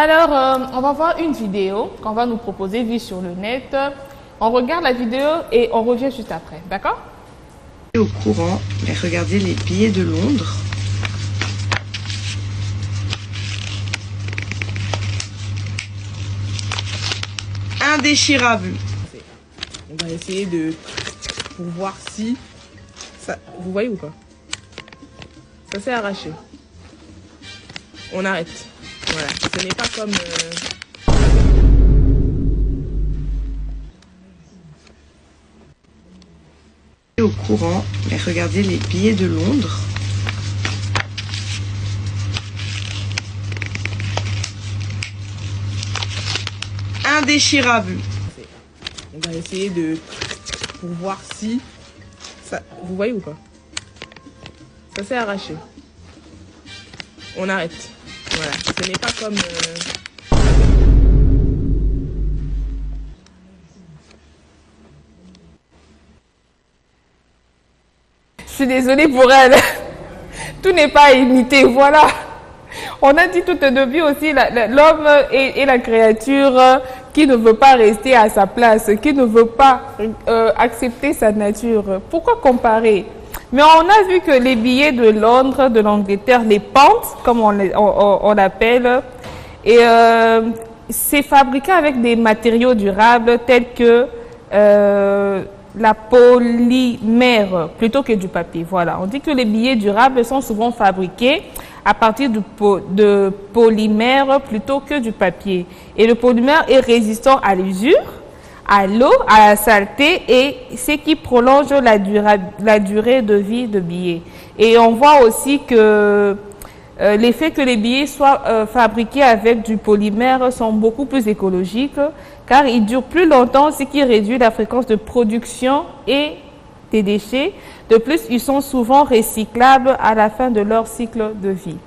Alors, on va voir une vidéo qu'on va nous proposer vue sur le net. On regarde la vidéo et on revient juste après, d'accord? Au courant, mais regardez les billets de Londres. Indéchirable. On va essayer de pour voir si ça, vous voyez ou pas? Ça s'est arraché. On arrête. Voilà, ce n'est pas comme Au courant, mais regardez les billets de Londres. Indéchirable. on va essayer de pour voir si ça, vous voyez ou pas? Ça s'est arraché. On arrête. Voilà, ce n'est pas comme Je suis désolée pour elle. Tout n'est pas à imiter, voilà. On a dit tout au début aussi, l'homme est la créature qui ne veut pas rester à sa place, qui ne veut pas accepter sa nature. Pourquoi comparer? Mais on a vu que les billets de Londres, de l'Angleterre, les pentes, comme on l'appelle, et c'est fabriqué avec des matériaux durables tels que la polymère plutôt que du papier. Voilà, on dit que les billets durables sont souvent fabriqués à partir de polymère plutôt que du papier. Et le polymère est résistant à l'usure, à l'eau, à la saleté, et ce qui prolonge la durée de vie de billets. Et on voit aussi que l'effet que les billets soient fabriqués avec du polymère sont beaucoup plus écologiques, car ils durent plus longtemps, ce qui réduit la fréquence de production et des déchets. De plus, ils sont souvent recyclables à la fin de leur cycle de vie.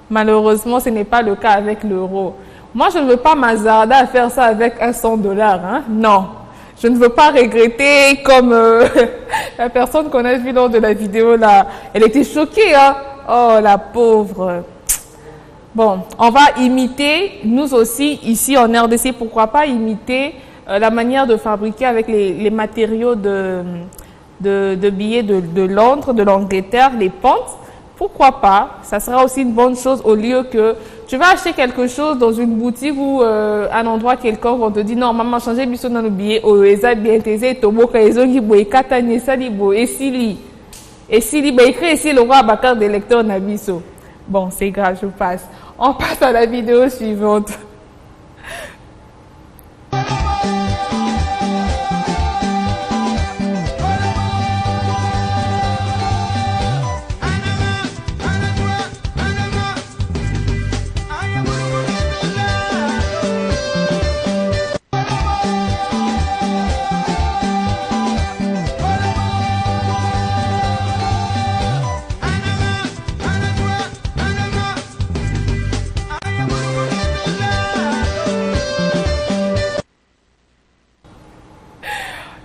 Malheureusement, ce n'est pas le cas avec l'euro. Moi, je ne veux pas m'hasarder à faire ça avec un $100, hein? Non. Je ne veux pas regretter comme la personne qu'on a vue lors de la vidéo là. Elle était choquée, hein? Oh, la pauvre. Bon, on va imiter, nous aussi, ici en RDC, pourquoi pas imiter la manière de fabriquer avec les matériaux de billets de Londres, de l'Angleterre, les pentes. Pourquoi pas? Ça sera aussi une bonne chose au lieu que tu vas acheter quelque chose dans une boutique ou un endroit quelconque, on te dit non, maman, changez biso dans le billet, oh, eza bien tesé, toboka, ezongi boy, katanye sali boy, esili. Esili, bah, écrit ici le roi bakar des lecteurs nabiso. Bon, c'est grave, je passe. On passe à la vidéo suivante.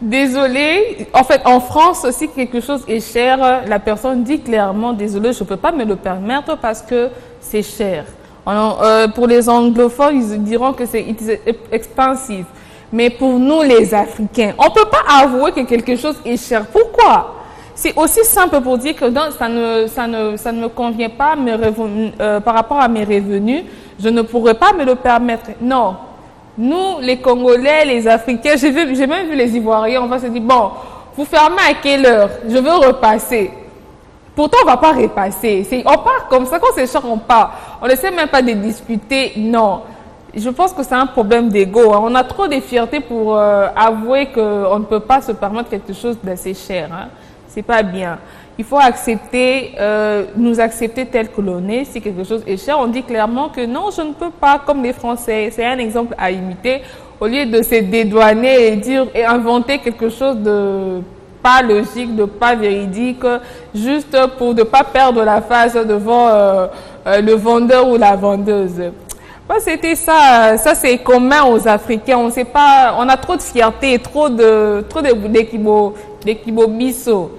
Désolée, en fait, en France, si quelque chose est cher, la personne dit clairement, désolé, je ne peux pas me le permettre parce que c'est cher. Pour les anglophones, ils diront que c'est expensive. Mais pour nous, les Africains, on ne peut pas avouer que quelque chose est cher. Pourquoi? C'est aussi simple pour dire que non, ça ne me convient pas par rapport à mes revenus, je ne pourrais pas me le permettre. Non. Nous, les Congolais, les Africains, j'ai même vu les Ivoiriens, on va se dire, bon, vous fermez à quelle heure? Je veux repasser. Pourtant, on ne va pas repasser. On part comme ça, quand c'est cher, on part. On ne sait même pas de discuter, non. Je pense que c'est un problème d'ego. On a trop de fierté pour avouer qu'on ne peut pas se permettre quelque chose d'assez cher. Hein. C'est pas bien. Il faut accepter, nous accepter tel que l'on est. Si quelque chose est cher, on dit clairement que non, je ne peux pas, comme les Français. C'est un exemple à imiter. Au lieu de se dédouaner et dire et inventer quelque chose de pas logique, de pas véridique, juste pour ne pas perdre la face devant le vendeur ou la vendeuse. Bon, c'était ça. Ça, c'est commun aux Africains. On sait pas, on a trop de fierté, trop d'équibo biso.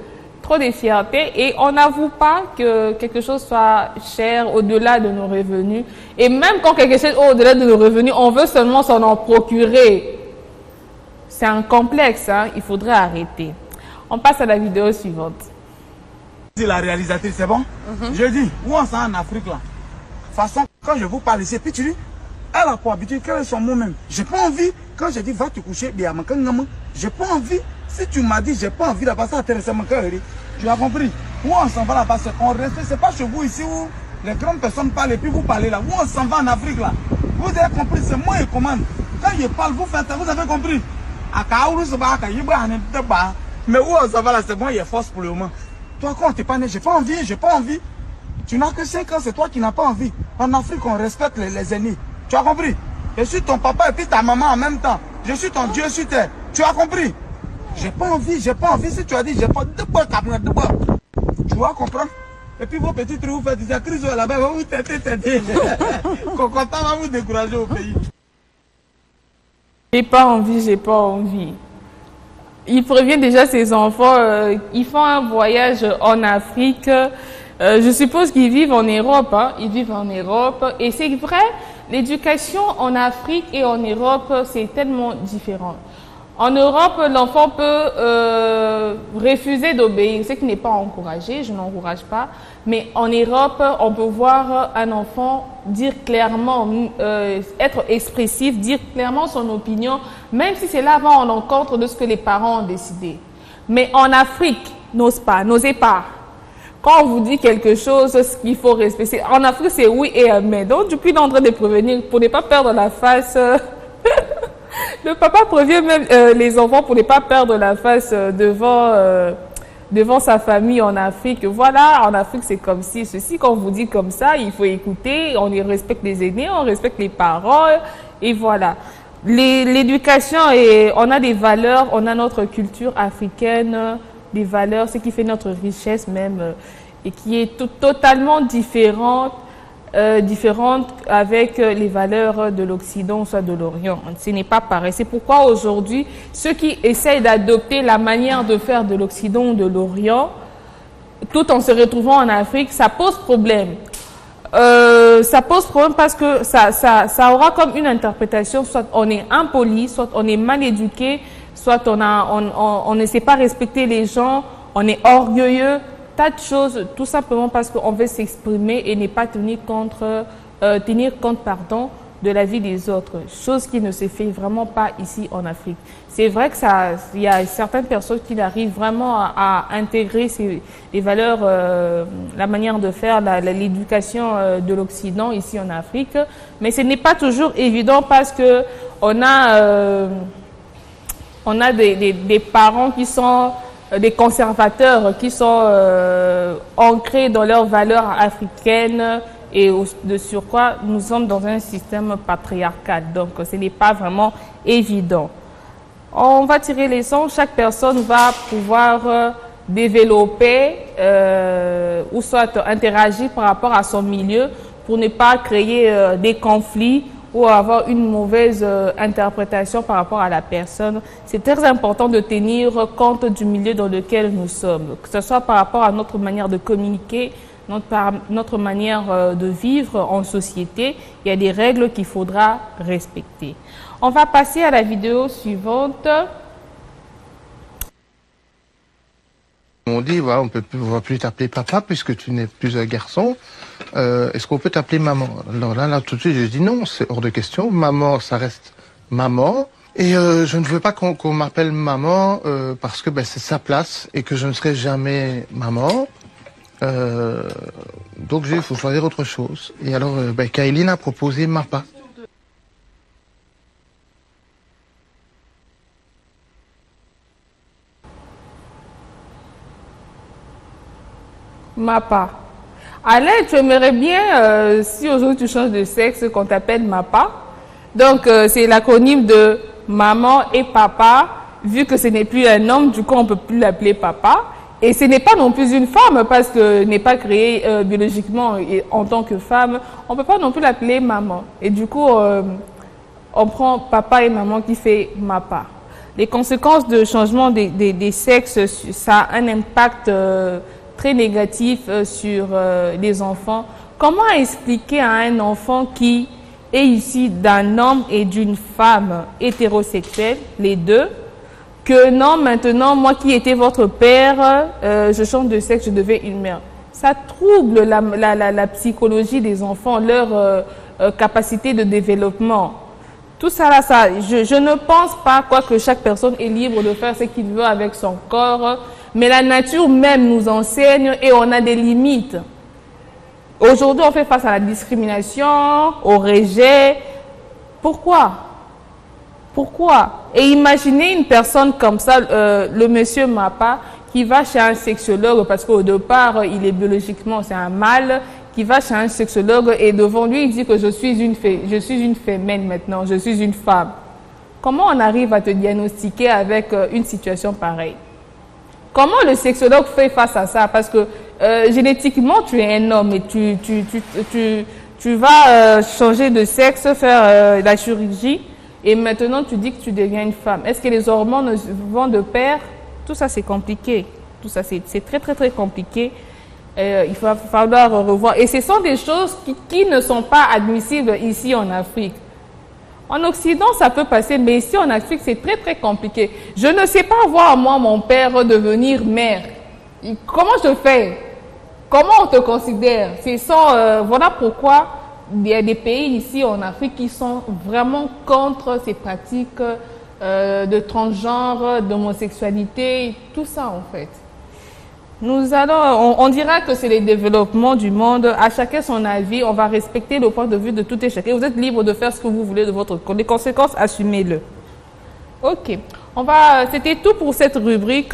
trop de fierté et on n'avoue pas que quelque chose soit cher au-delà de nos revenus. Et même quand quelque chose est au-delà de nos revenus, on veut seulement s'en en procurer. C'est un complexe, hein? Il faudrait arrêter. On passe à la vidéo suivante. La réalisatrice, c'est bon? Je dis, où on s'en en Afrique là? De toute façon, quand je vous parle ici, puis tu dis, elle a pour habitude, quel est son mot même? J'ai pas envie, quand je dis va te coucher, j'ai pas envie. Si tu m'as dit, j'ai pas envie là-bas, ça intéresse mon cœur. Tu as compris? Où on s'en va là-bas, on reste, c'est pas chez vous ici où les grandes personnes parlent et puis vous parlez là. Où on s'en va en Afrique là? Vous avez compris, c'est moi qui commande. Quand je parle, vous faites, vous avez compris? Mais où on s'en va là, c'est bon, il y a force pour le moment. Toi, quand t'es pas né, j'ai pas envie, j'ai pas envie. Tu n'as que 5 ans, c'est toi qui n'as pas envie. En Afrique, on respecte les aînés. Tu as compris? Je suis ton papa et puis ta maman en même temps. Je suis ton Dieu sur terre. Tu as compris? J'ai pas envie, j'ai pas envie. Si tu as dit, j'ai pas de quoi, tu vas comprendre? Et puis vos petits trucs, vous faites des crises là-bas, vous t'aider. Content va vous décourager au pays. J'ai pas envie, j'ai pas envie. Il prévient déjà ses enfants, ils font un voyage en Afrique. Je suppose qu'ils vivent en Europe, hein. Ils vivent en Europe. Et c'est vrai, l'éducation en Afrique et en Europe, c'est tellement différent. En Europe, l'enfant peut refuser d'obéir, ce qui n'est pas encouragé, je n'encourage pas. Mais en Europe, on peut voir un enfant dire clairement, être expressif, dire clairement son opinion, même si c'est là va en encontre de ce que les parents ont décidé. Mais en Afrique, n'osez pas. Quand on vous dit quelque chose, ce qu'il faut respecter. En Afrique, c'est oui et mais. Donc, du coup, il est en train de prévenir pour ne pas perdre la face. Le papa prévient même les enfants pour ne pas perdre la face devant sa famille en Afrique. Voilà, en Afrique, c'est comme ci, ceci. Quand on vous dit comme ça, il faut écouter. On respecte les aînés, on respecte les parents. Et voilà. L'éducation, on a des valeurs, on a notre culture africaine, des valeurs, ce qui fait notre richesse même, et qui est totalement différente avec les valeurs de l'Occident, soit de l'Orient. Ce n'est pas pareil. C'est pourquoi aujourd'hui, ceux qui essayent d'adopter la manière de faire de l'Occident ou de l'Orient, tout en se retrouvant en Afrique, ça pose problème. Ça pose problème parce que ça aura comme une interprétation, soit on est impoli, soit on est mal éduqué, soit on ne sait pas respecter les gens, on est orgueilleux. Tas de choses, tout simplement parce qu'on veut s'exprimer et ne pas tenir compte de la vie des autres, chose qui ne se fait vraiment pas ici en Afrique. C'est vrai que il y a certaines personnes qui arrivent vraiment à intégrer les valeurs, la manière de faire, l'éducation de l'Occident ici en Afrique, mais ce n'est pas toujours évident parce que on a des parents qui sont des conservateurs qui sont ancrés dans leurs valeurs africaines et de surcroît, nous sommes dans un système patriarcal. Donc, ce n'est pas vraiment évident. On va tirer les leçons. Chaque personne va pouvoir développer ou soit interagir par rapport à son milieu pour ne pas créer des conflits ou avoir une mauvaise interprétation par rapport à la personne. C'est très important de tenir compte du milieu dans lequel nous sommes, que ce soit par rapport à notre manière de communiquer, notre manière de vivre en société. Il y a des règles qu'il faudra respecter. On va passer à la vidéo suivante. On dit, voilà, on va plus t'appeler papa puisque tu n'es plus un garçon. Est-ce qu'on peut t'appeler maman? Alors là, tout de suite, je dis non, c'est hors de question. Maman, ça reste maman. Et je ne veux pas qu'on m'appelle maman parce que c'est sa place et que je ne serai jamais maman. Donc, il faut choisir autre chose. Et alors, Kaeline a proposé Mapa. Mapa. Alain, tu aimerais bien, si aujourd'hui tu changes de sexe, qu'on t'appelle Mapa. Donc, c'est l'acronyme de maman et papa. Vu que ce n'est plus un homme, du coup, on ne peut plus l'appeler papa. Et ce n'est pas non plus une femme, parce que n'est pas créée biologiquement et en tant que femme. On ne peut pas non plus l'appeler maman. Et du coup, on prend papa et maman qui fait Mapa. les conséquences de changement des sexes, ça a un impact très négatif sur les enfants. Comment expliquer à un enfant qui est issu d'un homme et d'une femme hétérosexuelle, les deux, que non, maintenant, moi qui étais votre père, je change de sexe, je deviens une mère. Ça trouble la psychologie des enfants, leur capacité de développement. Tout ça, là, je ne pense pas que chaque personne est libre de faire ce qu'il veut avec son corps, mais la nature même nous enseigne et on a des limites. Aujourd'hui, on fait face à la discrimination, au rejet. Pourquoi? Pourquoi? Et imaginez une personne comme ça, le monsieur Mapa, qui va chez un sexologue, parce qu'au départ, il est biologiquement, c'est un mâle, qui va chez un sexologue et devant lui, il dit que je suis une femelle maintenant, je suis une femme. Comment on arrive à te diagnostiquer avec une situation pareille? Comment le sexologue fait face à ça? Parce que génétiquement, tu es un homme et tu vas changer de sexe, faire la chirurgie, et maintenant tu dis que tu deviens une femme. Est-ce que les hormones vont de pair? Tout ça, c'est compliqué. Tout ça, c'est très, très, très compliqué. Il va falloir revoir. Et ce sont des choses qui ne sont pas admissibles ici en Afrique. En Occident, ça peut passer, mais ici en Afrique, c'est très, très compliqué. Je ne sais pas voir, moi, mon père devenir mère. Comment je fais? Comment on te considère? Voilà pourquoi il y a des pays ici en Afrique qui sont vraiment contre ces pratiques de transgenre, d'homosexualité, tout ça en fait. On dira que c'est le développement du monde, à chacun son avis, on va respecter le point de vue de tout et chacun. Vous êtes libre de faire ce que vous voulez de votre corps. Les conséquences, assumez-le. Ok, c'était tout pour cette rubrique.